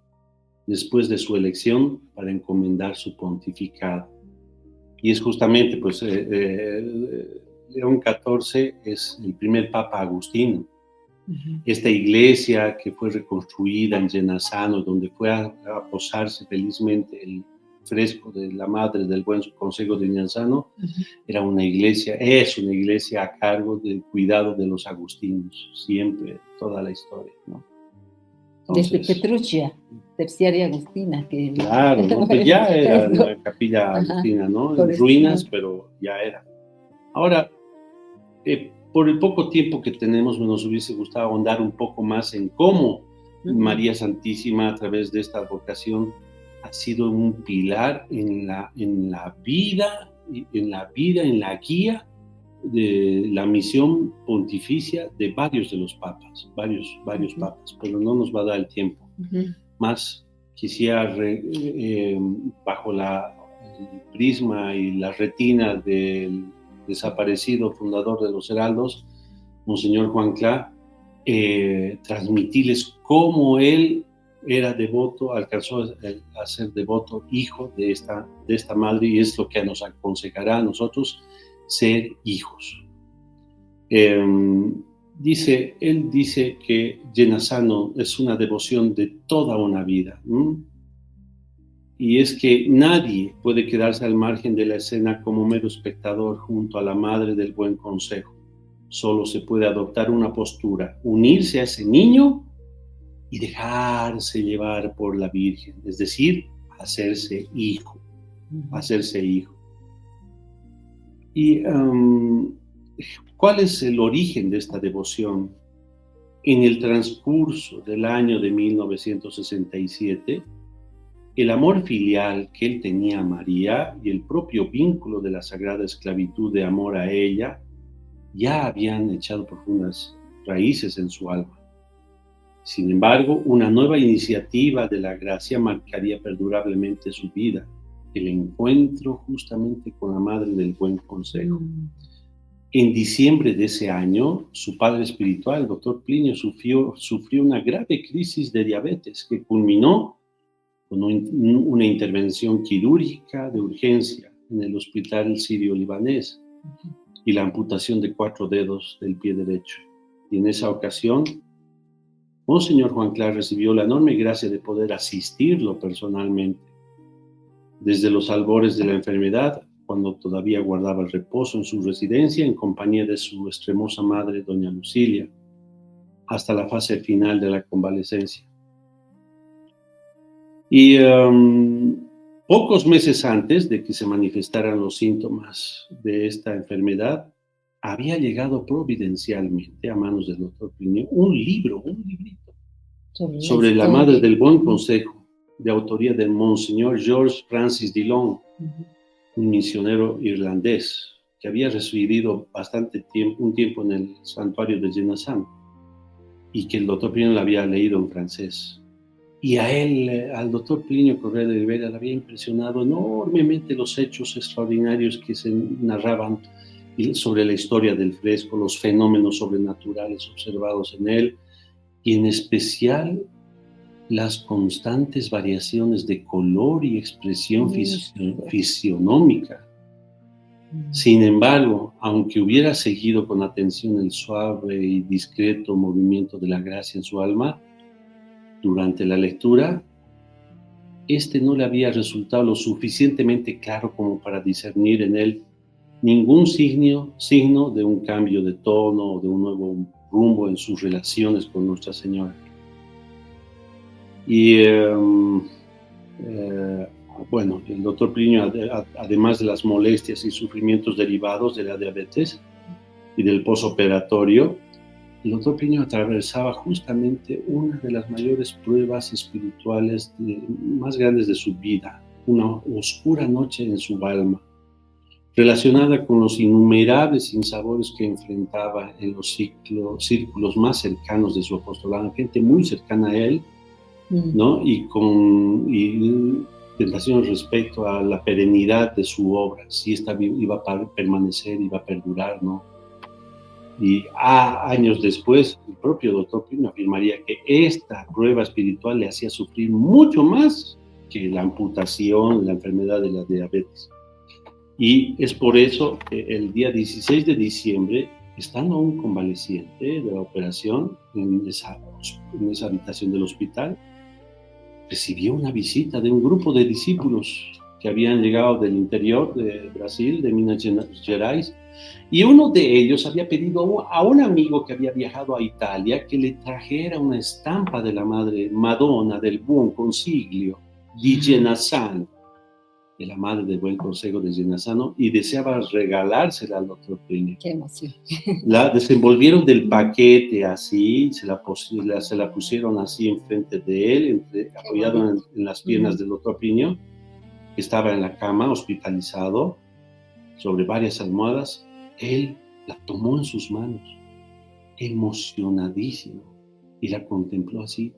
después de su elección para encomendar su pontificado. Y es justamente, pues, León XIV es el primer Papa agustino. Esta iglesia que fue reconstruida en Jenazano, donde fue a posarse felizmente el fresco de la Madre del Buen Consejo de Jenazano, es una iglesia a cargo del cuidado de los agustinos, siempre, toda la historia, ¿no? Entonces, desde Petruccia, terciaria agustina. Claro, ¿no? Pues ya era la capilla agustina, ¿no? En ruinas, pero ya era. Ahora, por el poco tiempo que tenemos, nos hubiese gustado ahondar un poco más en cómo María Santísima, a través de esta vocación, ha sido un pilar en la vida, en la guía de la misión pontificia de varios de los papas, varios papas, pero no nos va a dar el tiempo. Más quisiera, bajo el prisma y la retina del desaparecido fundador de los Heraldos, Monseñor Juan Clá, transmitirles cómo él era devoto, alcanzó a ser devoto, hijo de esta madre, y es lo que nos aconsejará a nosotros ser hijos. Él dice que Llenasano es una devoción de toda una vida, y es que nadie puede quedarse al margen de la escena como mero espectador junto a la madre del buen consejo. Solo se puede adoptar una postura, unirse a ese niño y dejarse llevar por la Virgen, es decir, hacerse hijo. ¿Y cuál es el origen de esta devoción? En el transcurso del año de 1967, el amor filial que él tenía a María y el propio vínculo de la sagrada esclavitud de amor a ella ya habían echado profundas raíces en su alma. Sin embargo, una nueva iniciativa de la gracia marcaría perdurablemente su vida, el encuentro justamente con la Madre del Buen Consejo. En diciembre de ese año, su padre espiritual, el doctor Plinio, sufrió una grave crisis de diabetes que culminó con una intervención quirúrgica de urgencia en el hospital sirio-libanés y la amputación de 4 dedos del pie derecho. Y en esa ocasión, Monseñor Juan Clá recibió la enorme gracia de poder asistirlo personalmente. Desde los albores de la enfermedad, cuando todavía guardaba reposo en su residencia en compañía de su extremosa madre, doña Lucilia, hasta la fase final de la convalecencia. Y pocos meses antes de que se manifestaran los síntomas de esta enfermedad, había llegado providencialmente a manos del doctor Plinio un librito sobre la Madre del Buen Consejo, de autoría del Monseñor George Francis Dillon, un misionero irlandés que había residido un tiempo en el santuario de Llenasano, y que el doctor Plinio lo había leído en francés. Y al doctor Plinio Correa de Rivera, le había impresionado enormemente los hechos extraordinarios que se narraban sobre la historia del fresco, los fenómenos sobrenaturales observados en él, y en especial las constantes variaciones de color y expresión fisionómica. Sin embargo, aunque hubiera seguido con atención el suave y discreto movimiento de la gracia en su alma, durante la lectura, no le había resultado lo suficientemente claro como para discernir en él ningún signo de un cambio de tono o de un nuevo rumbo en sus relaciones con Nuestra Señora. Y bueno, el doctor Plinio, además de las molestias y sufrimientos derivados de la diabetes y del posoperatorio, el doctor Plinio atravesaba justamente una de las mayores pruebas espirituales más grandes de su vida, una oscura noche en su alma, relacionada con los innumerables sinsabores que enfrentaba en los círculos más cercanos de su apostolado, gente muy cercana a él, ¿no? Y tentaciones respecto a la perenidad de su obra, si esta iba a permanecer, iba a perdurar, ¿no? Y años después, el propio doctor Plinio afirmaría que esta prueba espiritual le hacía sufrir mucho más que la amputación, la enfermedad de la diabetes. Y es por eso que el día 16 de diciembre, estando aún convaleciente de la operación en esa habitación del hospital, recibió una visita de un grupo de discípulos que habían llegado del interior de Brasil, de Minas Gerais, y uno de ellos había pedido a un amigo que había viajado a Italia que le trajera una estampa de la Madre Madonna del Buon Consiglio di Llenasano, de la Madre del Buen Consejo de Llenasano, y deseaba regalársela al doctor Plinio. Qué emoción. La desenvolvieron del paquete así, se la pusieron así enfrente de él, apoyado en las piernas del doctor Plinio, que estaba en la cama, hospitalizado, sobre varias almohadas. Él la tomó en sus manos, emocionadísimo, y la contempló así,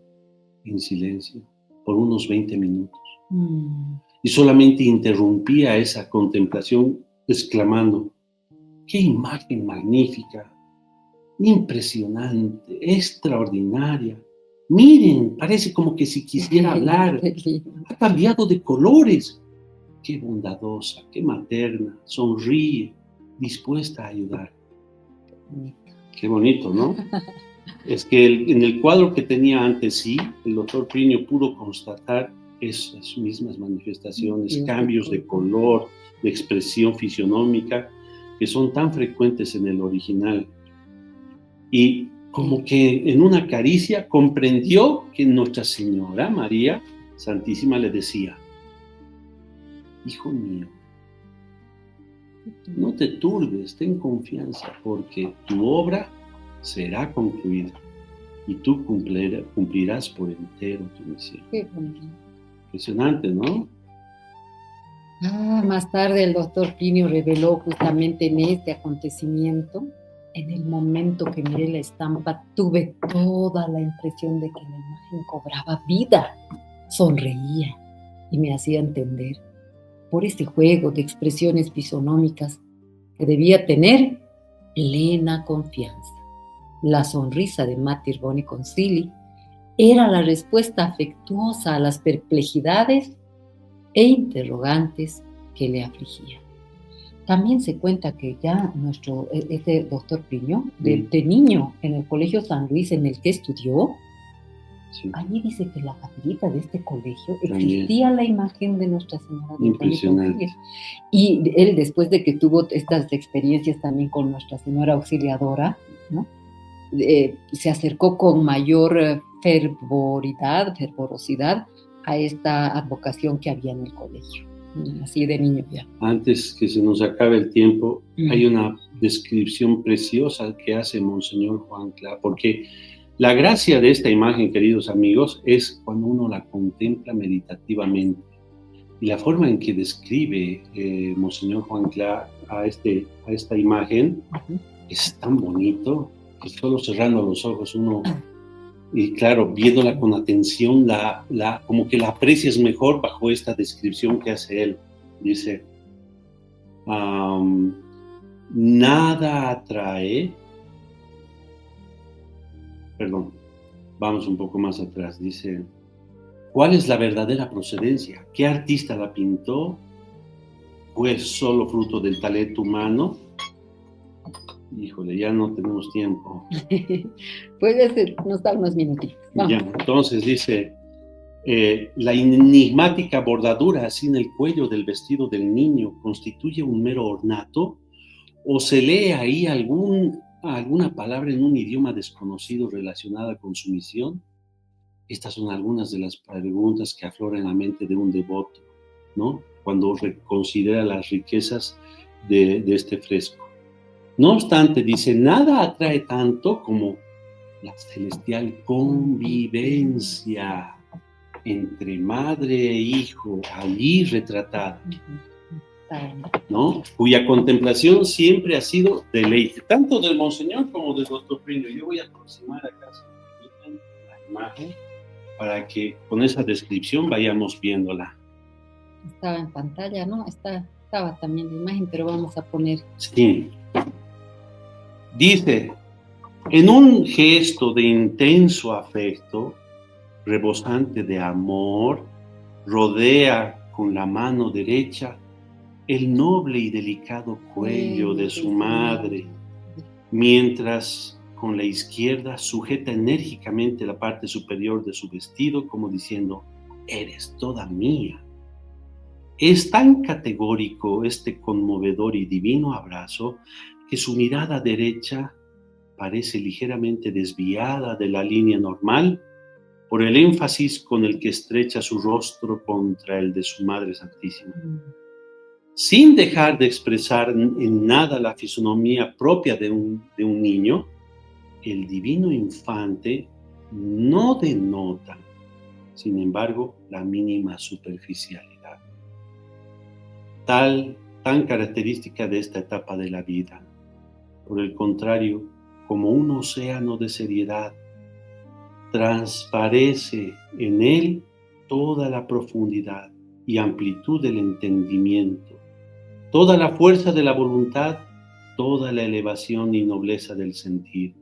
en silencio, por unos 20 minutos. Y solamente interrumpía esa contemplación exclamando: ¡qué imagen magnífica! Impresionante, extraordinaria. Miren, parece como que si quisiera hablar. Ha cambiado de colores. Qué bondadosa, qué materna, sonríe, dispuesta a ayudar. Qué bonito, ¿no? Es que en el cuadro que tenía ante sí, el doctor Plinio pudo constatar esas mismas manifestaciones, cambios de color, de expresión fisionómica, que son tan frecuentes en el original. Y como que en una caricia comprendió que Nuestra Señora María Santísima le decía: hijo mío, no te turbes, ten confianza, porque tu obra será concluida y tú cumplirás por entero tu misión. Qué bonito. Impresionante, ¿no? Más tarde el doctor Plinio reveló justamente en este acontecimiento, en el momento que miré la estampa, tuve toda la impresión de que la imagen cobraba vida, sonreía y me hacía entender, por este juego de expresiones fisonómicas, que debía tener plena confianza. La sonrisa de Mater Boni Concili era la respuesta afectuosa a las perplejidades e interrogantes que le afligían. También se cuenta que ya este doctor Plinio, de niño en el Colegio San Luis en el que estudió, allí dice que en la capillita de este colegio existía la imagen de Nuestra Señora de Impresionante. Y él, después de que tuvo estas experiencias también con Nuestra Señora Auxiliadora, ¿no? Se acercó con mayor fervorosidad a esta advocación que había en el colegio, así de niño ya. Antes que se nos acabe el tiempo, hay una descripción preciosa que hace Monseñor Juan Cla, porque la gracia de esta imagen, queridos amigos, es cuando uno la contempla meditativamente. Y la forma en que describe Monseñor Juan Cla a esta imagen es tan bonito que solo cerrando los ojos uno, y claro, viéndola con atención, como que la aprecias mejor bajo esta descripción que hace él. Dice: nada atrae. Perdón, vamos un poco más atrás. Dice: ¿cuál es la verdadera procedencia? ¿Qué artista la pintó? ¿Fue solo fruto del talento humano? Híjole, ya no tenemos tiempo. Puede nos da unos minutitos. Ya, entonces dice: la enigmática bordadura así en el cuello del vestido del niño ¿constituye un mero ornato? ¿O se lee ahí alguna palabra en un idioma desconocido relacionada con su misión? Estas son algunas de las preguntas que afloran en la mente de un devoto, ¿no? Cuando considera las riquezas de este fresco. No obstante, dice, nada atrae tanto como la celestial convivencia entre madre e hijo, allí retratada, ¿no? Cuya contemplación siempre ha sido deleite, tanto del Monseñor como del doctor Plinio. Yo voy a aproximar acá la imagen para que con esa descripción vayamos viéndola. Estaba en pantalla, ¿no? Estaba también la imagen, pero vamos a poner. Sí. Dice: en un gesto de intenso afecto, rebosante de amor, rodea con la mano derecha el noble y delicado cuello de su madre, mientras con la izquierda sujeta enérgicamente la parte superior de su vestido, como diciendo: eres toda mía. Es tan categórico este conmovedor y divino abrazo que su mirada derecha parece ligeramente desviada de la línea normal por el énfasis con el que estrecha su rostro contra el de su Madre Santísima. Sin dejar de expresar en nada la fisonomía propia de un niño, el divino infante no denota, sin embargo, la mínima superficialidad, tan característica de esta etapa de la vida, Por el contrario, como un océano de seriedad, transparece en él toda la profundidad y amplitud del entendimiento, toda la fuerza de la voluntad, toda la elevación y nobleza del sentir,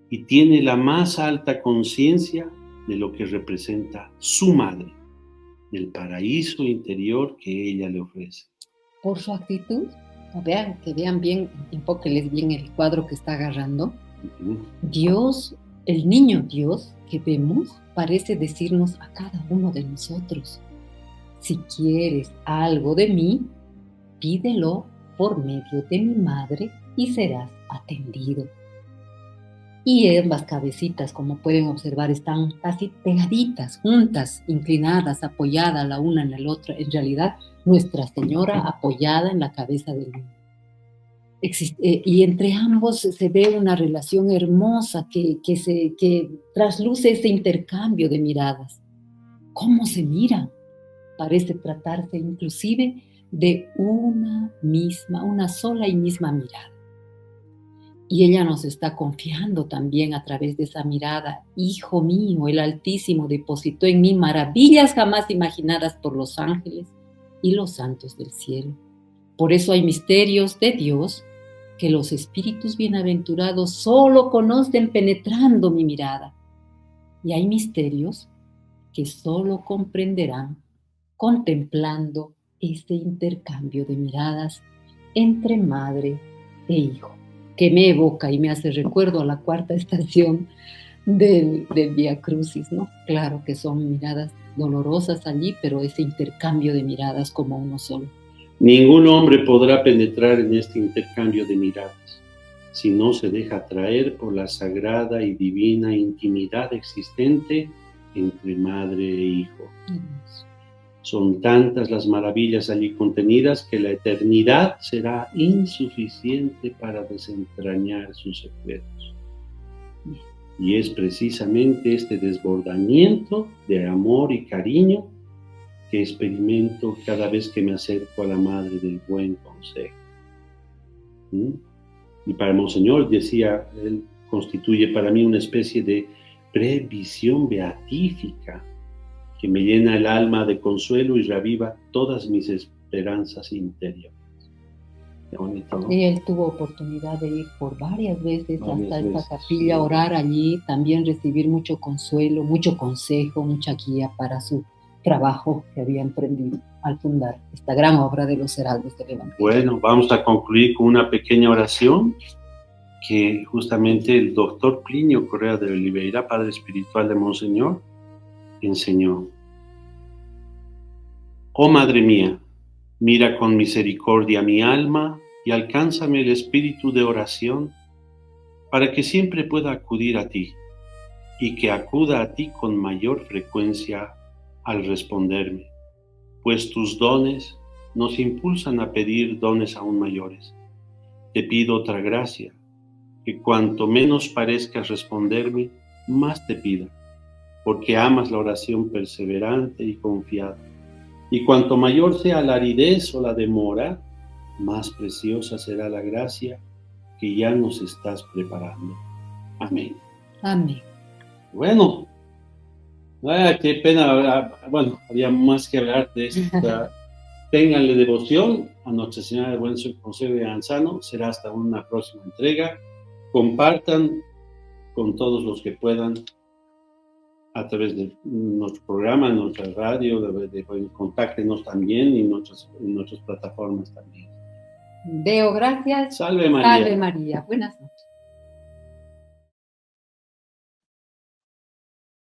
y tiene la más alta conciencia de lo que representa su madre, del paraíso interior que ella le ofrece. Por su actitud, que vean bien, enfóquenles bien el cuadro que está agarrando. Dios, el niño Dios que vemos, parece decirnos a cada uno de nosotros: si quieres algo de mí, pídelo por medio de mi madre y serás atendido. Y ambas cabecitas, como pueden observar, están casi pegaditas, juntas, inclinadas, apoyadas la una en la otra. En realidad, Nuestra Señora apoyada en la cabeza del niño. Y entre ambos se ve una relación hermosa que trasluce ese intercambio de miradas. ¿Cómo se miran? Parece tratarse inclusive de una sola y misma mirada. Y ella nos está confiando también a través de esa mirada: Hijo mío, el Altísimo depositó en mí maravillas jamás imaginadas por los ángeles y los santos del cielo. Por eso hay misterios de Dios que los espíritus bienaventurados solo conocen penetrando mi mirada. Y hay misterios que solo comprenderán contemplando ese intercambio de miradas entre madre e hijo, que me evoca y me hace recuerdo a la cuarta estación del Vía Crucis, ¿no? Claro que son miradas dolorosas allí, pero ese intercambio de miradas como uno solo. Ningún hombre podrá penetrar en este intercambio de miradas si no se deja atraer por la sagrada y divina intimidad existente entre madre e hijo. Son tantas las maravillas allí contenidas que la eternidad será insuficiente para desentrañar sus secretos. Y es precisamente este desbordamiento de amor y cariño que experimento cada vez que me acerco a la Madre del Buen Consejo. Y para Monseñor, decía, él constituye para mí una especie de previsión beatífica que me llena el alma de consuelo y reaviva todas mis esperanzas interiores. Qué bonito, ¿no? Y él tuvo oportunidad de ir por varias veces hasta esta capilla, orar allí, también recibir mucho consuelo, mucho consejo, mucha guía para su trabajo que había emprendido al fundar esta gran obra de los Heraldos del Evangelio. Bueno, vamos a concluir con una pequeña oración que justamente el doctor Plinio Correa de Oliveira, padre espiritual de Monseñor, enseñó. Oh Madre mía, mira con misericordia mi alma y alcánzame el espíritu de oración para que siempre pueda acudir a ti y que acuda a ti con mayor frecuencia al responderme, pues tus dones nos impulsan a pedir dones aún mayores. Te pido otra gracia, que cuanto menos parezcas responderme, más te pida, porque amas la oración perseverante y confiada. Y cuanto mayor sea la aridez o la demora, más preciosa será la gracia que ya nos estás preparando. Amén. Amén. Bueno, qué pena, bueno, había más que hablar de esta. Ténganle devoción a Nuestra Señora del Buen Consejo de Anzano. Será hasta una próxima entrega. Compartan con todos los que puedan a través de nuestro programa, nuestra radio, contáctenos también y en nuestras plataformas también. Deo, gracias. Salve María. Salve María. Buenas noches.